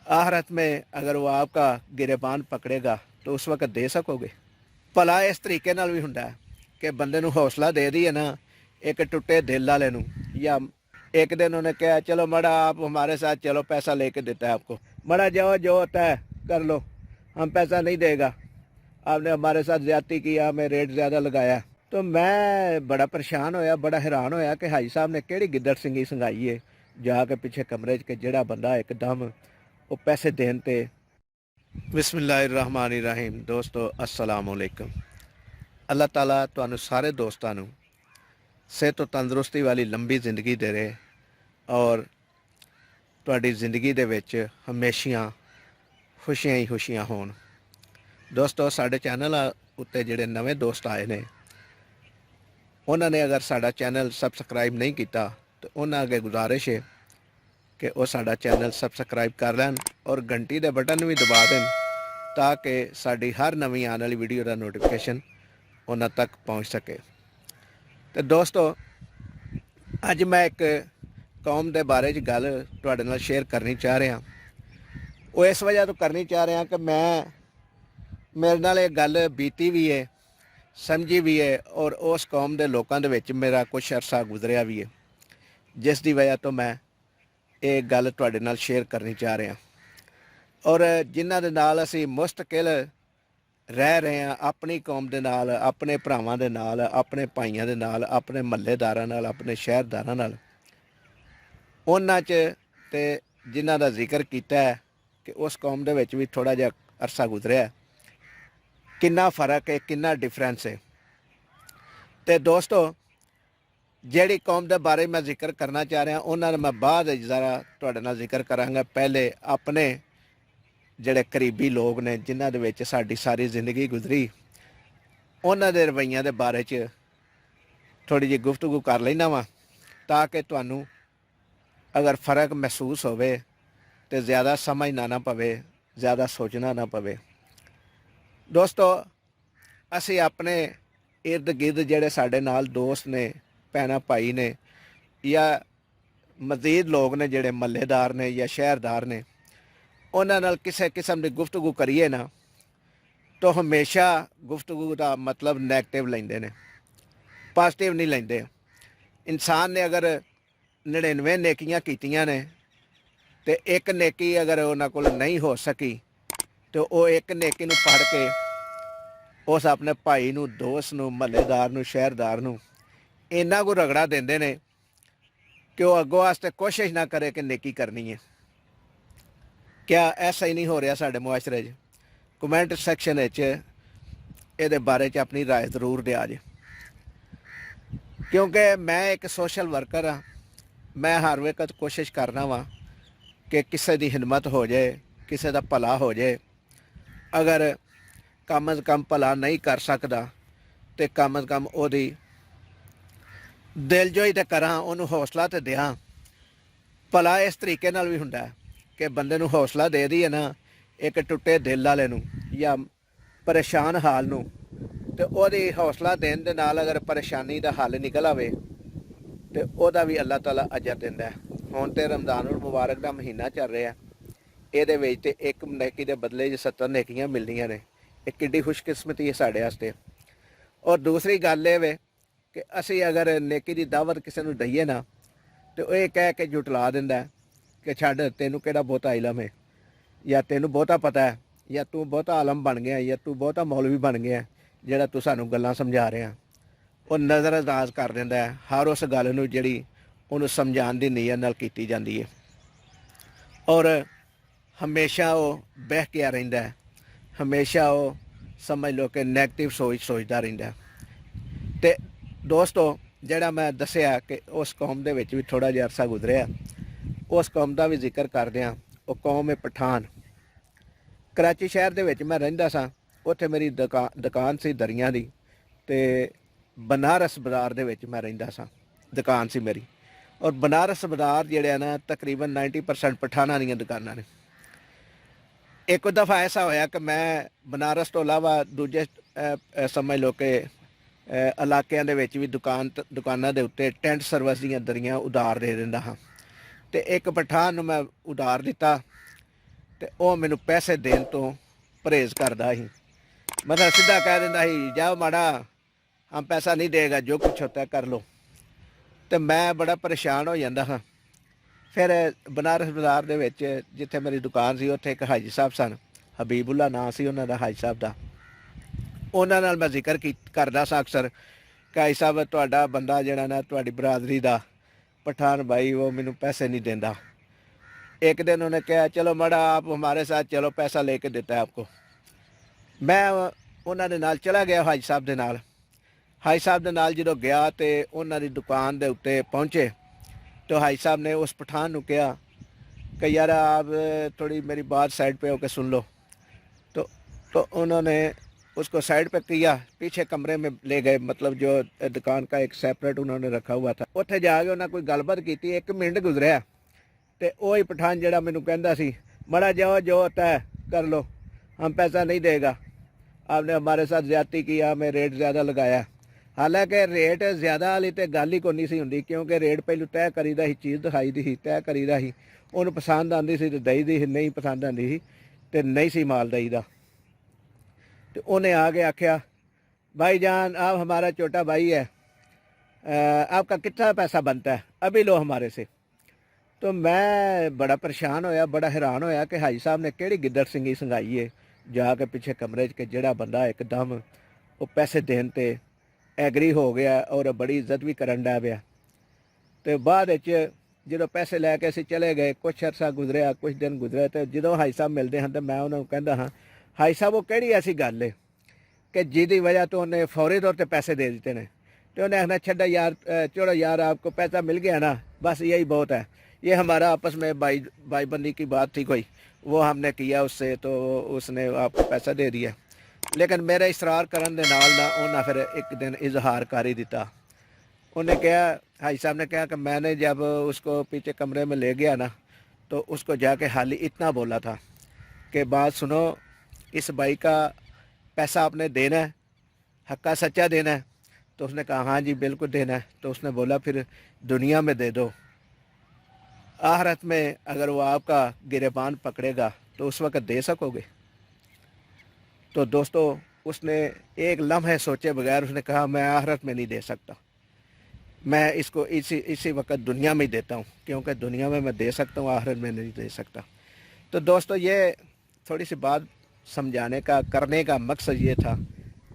आखिरत में अगर वो आपका गिरेबान पकड़ेगा तो उस वक्त दे सकोगे। ਭਲਾ ਇਸ ਤਰੀਕੇ ਨਾਲ ਵੀ ਹੁੰਦਾ ਕਿ ਬੰਦੇ ਨੂੰ ਹੌਸਲਾ ਦੇ ਦਈਏ ਨਾ एक टुटे दिल वाले नू, या एक दिन उन्होंने कहा चलो मड़ा आप हमारे साथ चलो, पैसा लेके देता है आपको, मड़ा जाओ जो होता है कर लो, हम पैसा नहीं देगा, आपने हमारे साथ ज्यादती किया, हमें रेट ज़्यादा लगाया। तो मैं बड़ा परेशान होया, बड़ा हैरान होया कि हाई साहब ने केड़ी गिद्दड़ सिंगी संघाई है जाके पिछे कमरे च कि जेड़ा बंदा एकदम वो पैसे देन ते। बिस्मिल्लाहिर्रहमानिर्रहीम। दोस्तों अस्सलाम वालेकुम। अल्लाह ताला तुहानू सारे दोस्तां नू सेहत और तंदुरुस्ती वाली लंबी जिंदगी दे रहे और तुहाडी जिंदगी दे विच हमेशा खुशियां ही खुशियां होण। दोस्तों साडे चैनल उत्ते जिहड़े नवे दोस्त आए ने उन्होंने अगर साडा चैनल सबसक्राइब नहीं किया तो उन्होंने अगे गुजारिश है कि वो साडा चैनल सबसक्राइब कर लैन और घंटी दे बटन भी दबा दें ताकि साडी हर नवी आने वाली वीडियो का नोटिफिकेशन उन्हां तक पहुँच सके। तो दोस्तों अज मैं एक कौम के बारे च गल तुहाडे नाल शेयर करनी चाह रहा। वो इस वजह तो करनी चाह रहा कि मैं मेरे नाल ये गल बीती भी है, समझी भी है और उस कौम के लोगों के विच मेरा कुछ अरसा गुजरिया भी है, जिस दी वजह तो मैं ये गल तुहाडे नाल शेयर करनी चाह रहा। और जिन्हां दे नाल असीं मुस्तकिल रह रहे हैं अपनी कौम के नाल, अपने भरावां दे नाल, अपने भाइयों के नाल, अपने महल्लेदारां नाल, अपने शहरदारां नाल, उन्हां च ते जिन्हां दा जिक्र कीता है कि उस कौम दे विच भी थोड़ा जिहा अरसा गुजरिया, किन्ना फर्क है, किन्ना डिफरेंस है। तो दोस्तों जिहड़ी कौम के बारे मैं जिक्र करना चाह रहा उन्होंने मैं बाद ज़रा तुहाडे नाल जिक्र करांगा। पहले अपने जिहड़े करीबी लोग ने जिन्हां दे विच साडी सारी जिंदगी गुजरी उन्हां दे रवैया के बारे च थोड़ी जी गुफ्तगू कर लैना वा ताकि तुहानू अगर फ़र्क महसूस होवे तो ज़्यादा समझना ना पवे, ज़्यादा सोचना ना पवे। दोस्तों असी अपने इर्द गिर्द जिहड़े साडे नाल दोस्त ने, भैन भाई ने, या मजीद लोग ने जिहड़े महल्लेदार ने या शहरदार ने, उन्हां नाल किसी किस्म की गुफ्तगू करिए ना तो हमेशा गुफ्तगू का मतलब नैगेटिव लैंदे ने, पॉजिटिव नहीं लैंदे। इंसान ने अगर 99 नेकियां कीतियां ने तो एक नेकी अगर उन्हां कोल नहीं हो सकी तो वो एक नेकी नू पढ़ के उस अपने भाई नू, दोस्त नू, महल्लेदार नू, शहरदार नू इन्ना को रगड़ा देंदे ने कि वो अगों वास्ते कोशिश ना करे कि नेकी करनी है। क्या ऐसा ही नहीं हो रहा साडे मुआशरे च? कमेंट सैक्शन ये बारे च अपनी राय जरूर दिया जे, क्योंकि मैं एक सोशल वर्कर हाँ। मैं हर वक्त कोशिश करना वा कि किसी की हिम्मत हो जाए, किसी का भला हो जाए। अगर कम अज़ कम भला नहीं कर सकता तो कम अज़ कम ओदी दिल जो ही तो करा, उन्होंने हौसला तो दिया। भला इस तरीके नाल भी हुंदा कि बंदे नू हौसला दे दईए ना एक टुटे दिल वाले नू या परेशान हाल नू, तो ओदी हौसला देने दे नाल अगर परेशानी का हल निकल आवे तो ओदा भी अल्लाह ताला अजर दिंदा है। हुण ते रमज़ानुल मुबारक का महीना चल रहा है, ये विच ते एक नेकी के बदले 70 नेकियां मिलनियां ने। एक किड्डी खुशकिस्मती है साढ़े वास्ते। और दूसरी गल ये वे कि असी अगर नेकी की दावत किसी को दईए ना तो ये कह के जुटला दिंदा कि छड्ड तैनूं किहड़ा बहुता इलम है, या तैनूं बहुता पता है, या तू बहुता आलम बन गया, या तू बहुता मौलवी बन गया जिहड़ा तू सानूं गल्लां समझा रहा। वो नज़रअंदाज कर दिंदा है हर उस गल नूं जिहड़ी उहनूं समझाउण दी नीयत नाल कीती जांदी है। और हमेशा वो बहकिया रहिंदा है, हमेशा वो समझ लो कि नैगेटिव सोचदा रहिंदा है। ते दोस्तों जिहड़ा मैं दस्सिया कि उस कौम दे विच भी थोड़ा जिहा अरसा गुजरिया, उस कौम का भी जिक्र करदे आं। वो कौम है पठान। कराची शहर दे विच मैं रहिंदा सां, उत्थे मेरी दुकान सी दरियां दी, ते बनारस बाज़ार दे विच मैं रहिंदा सां, दुकान सी मेरी। और बनारस बाज़ार जिहड़े ना तकरीबन 90% पठाना दीयां दुकानां ने। एक दफ़ा ऐसा होया कि मैं बनारस तो इलावा दूजे समझ लो कि इलाकिਆਂ ਦੇ ਵਿੱਚ ਵੀ दुकानां ਦੇ ਉੱਤੇ टेंट सर्विस ਦੀਆਂ दरियां उधार दे ਦਿੰਦਾ ਹਾਂ। ਤੇ ਇੱਕ ਪਠਾਨ ਨੂੰ मैं उधार दिता ਤੇ ਉਹ ਮੈਨੂੰ ਪੈਸੇ ਦੇਣ ਤੋਂ ਪਰਹੇਜ਼ ਕਰਦਾ ਸੀ। ਮਤਲਬ ਸਿੱਧਾ ਕਹਿ ਦਿੰਦਾ ਸੀ, ਜਾਓ ਮਾੜਾ, ਹਮ ਪੈਸਾ ਨਹੀਂ ਦੇਗਾ, ਜੋ ਕੁਛ ਹੋਤਾ ਹੈ ਕਰ ਲਓ। ਤੇ ਮੈਂ ਬੜਾ ਪਰੇਸ਼ਾਨ ਹੋ ਜਾਂਦਾ ਹਾਂ। ਫਿਰ ਬਨਾਰਸ ਬਾਜ਼ਾਰ ਦੇ ਵਿੱਚ ਜਿੱਥੇ ਮੇਰੀ ਦੁਕਾਨ ਸੀ, ਉੱਥੇ ਇੱਕ ਹਾਜੀ ਸਾਹਿਬ ਸਨ, ਹਬੀਬੁੱਲਾ ਨਾਂ ਸੀ ਉਹਨਾਂ ਦਾ, ਹਾਜੀ ਸਾਹਿਬ ਦਾ। ਉਹਨਾਂ ਨਾਲ ਮੈਂ ਜ਼ਿਕਰ ਕਰਦਾ ਸਾਂ ਅਕਸਰ ਕਿ ਹਾਜੀ ਸਾਹਿਬ, ਤੁਹਾਡਾ ਬੰਦਾ ਜਿਹੜਾ ਨਾ, ਤੁਹਾਡੀ ਬਰਾਦਰੀ ਦਾ ਪਠਾਨ ਭਾਈ, ਉਹ ਮੈਨੂੰ ਪੈਸੇ नहीं देता। एक दिन उन्होंने कहा, चलो मड़ा आप हमारे साथ चलो, पैसा लेके देता है आपको। मैं उन्होंने नाल चला गया हाजी साहब के नाल। हाजी साहब के नाल जो गया तो उन्होंने दुकान के उत्ते पहुँचे तो हाजी साहब ने उस पठान को कहा कि यार आप थोड़ी मेरी बात साइड पे होकर सुन लो। तो उन्होंने उसको साइड पे किया, पीछे कमरे में ले गए, मतलब जो दुकान का एक सेपरेट उन्होंने रखा हुआ था। उत्थे जाके उन्होंने कोई गलबात की, 1 मिनट गुजरिया तो वही पठान जड़ा मैनू कहता सी, मड़ा जाओ, जो होता है कर लो, हम पैसा नहीं देगा, आपने हमारे साथ ज़्यादती की, हमें रेट ज़्यादा लगाया। हालांकि रेट ज़्यादा वाली तो गल ही कोनी सी हुंदी, क्योंकि रेट पहलू तय करीदा ही, चीज़ दिखाई दी ही, तय करीदा ही, उन्होंने पसंद आती सी तो दई दी, नहीं पसंद आती ही तो नहीं सी माल दईदा। तो उन्हें आके आख्या, भाई जान आप हमारा छोटा भाई है, आपका कितना पैसा बनता है, अभी लो हमारे से। तो मैं बड़ा परेशान होया, बड़ा हैरान होया कि हाजी साहब ने केड़ी गिद्दड़ सिंगी संघाई है जाके पिछे कमरे के जड़ा बंदा एकदम वो पैसे देन ते एग्री हो गया और बड़ी इज्जत भी करन डा पिया। तो बाद जो पैसे लैके असीं चले गए, कुछ अरसा गुजरिया, कुछ दिन गुजरे, तो जो हाजी साहब मिलते हैं तो मैं उन्होंने कहता हाँ, हाजी साहब वो केड़ी ऐसी गल है कि जिहदी वजह तो उन्हें फौरी तौर पर पैसे दे दिते ने। तो उन्हें आखना, छड्डा यार, चलो यार आपको पैसा मिल गया ना, बस यही बहुत है, ये हमारा आपस में भाईबंदी की बात थी कोई, वो हमने किया उससे, तो उसने आपको पैसा दे दिया। लेकिन मेरे इसरार करन दे नाल ना उन्हें फिर एक दिन इजहार कर ही दिता। उन्हें कहा, हाजी साहब ने कहा कि मैंने जब उसको पीछे कमरे में ले गया ना, तो उसको जाके हाली इतना बोला था कि बात सुनो, इस भाई का पैसा आपने देना है, हक्का सच्चा देना है। तो उसने कहा हाँ जी बिल्कुल देना है। तो उसने बोला फिर दुनिया में दे दो, आखिरत में अगर वो आपका गिरेबान पकड़ेगा तो उस वक़्त दे सकोगे। तो दोस्तों उसने एक लम्हे सोचे बगैर उसने कहा, मैं आखिरत में नहीं दे सकता, मैं इसको इसी वक्त दुनिया में ही देता हूँ, क्योंकि दुनिया में मैं दे सकता हूँ, आखिरत में नहीं दे सकता। तो दोस्तों ये थोड़ी सी बात समझाने का, करने का मकसद ये था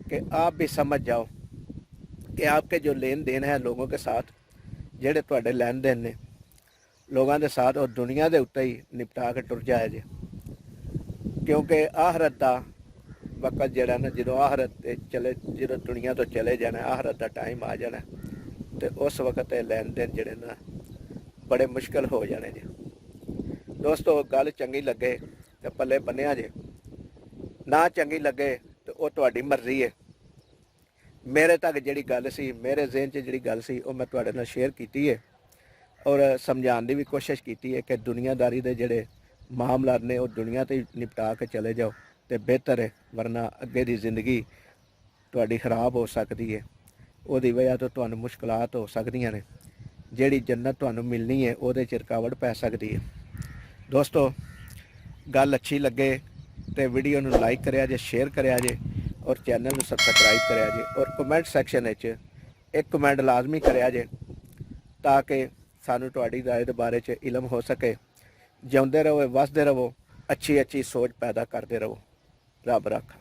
कि आप भी समझ जाओ कि आपके जो लेन देन है लोगों के साथ, जेड़े तुहाडे लेन देन ने लोगों के साथ, और दुनिया के उत्ते ही निपटा के टुर जाए जे, क्योंकि आखिरत का वक्त जड़ा ना, जो आखिरत चले, जो दुनिया तो चले जाना, आखिरत का टाइम आ जाना, तो उस वक्त लेन देन जड़े ना बड़े मुश्किल हो जाने जे। दोस्तों गल चंगी लगे तो पल्ले बन्निया जे, ना चंगी लगे तो वो तुहाडी मर्जी है। मेरे तक जिहड़ी गल सी, मेरे ज़हन च जिहड़ी गल सी, वो मैं तुहाडे नाल शेयर कीती है और समझाने की भी कोशिश की है कि दुनियादारी के जोड़े मामला ने वो दुनिया तो निपटा के चले जाओ तो बेहतर है, वरना अगे की जिंदगी तुहाडी खराब हो सकती है। उसदी वजह तो तुहानूं मुश्किलात हो सकदियां ने, जिहड़ी जन्नत तुहानूं मिलनी है उहदे च रुकावट पै सकती है। दोस्तों गल अच्छी लगे तो वीडियो नूं लाइक करिया जे, शेयर करिया जे और चैनल नूं सबसक्राइब करिया जे, और कमेंट सैक्शन एक कमेंट लाजमी करिया जे ताकि सानू तुहाडी राय दे बारे च इलम हो सके। जिउंदे रहो, वसदे रहो, अच्छी अच्छी सोच पैदा करते रहो। रब रखा।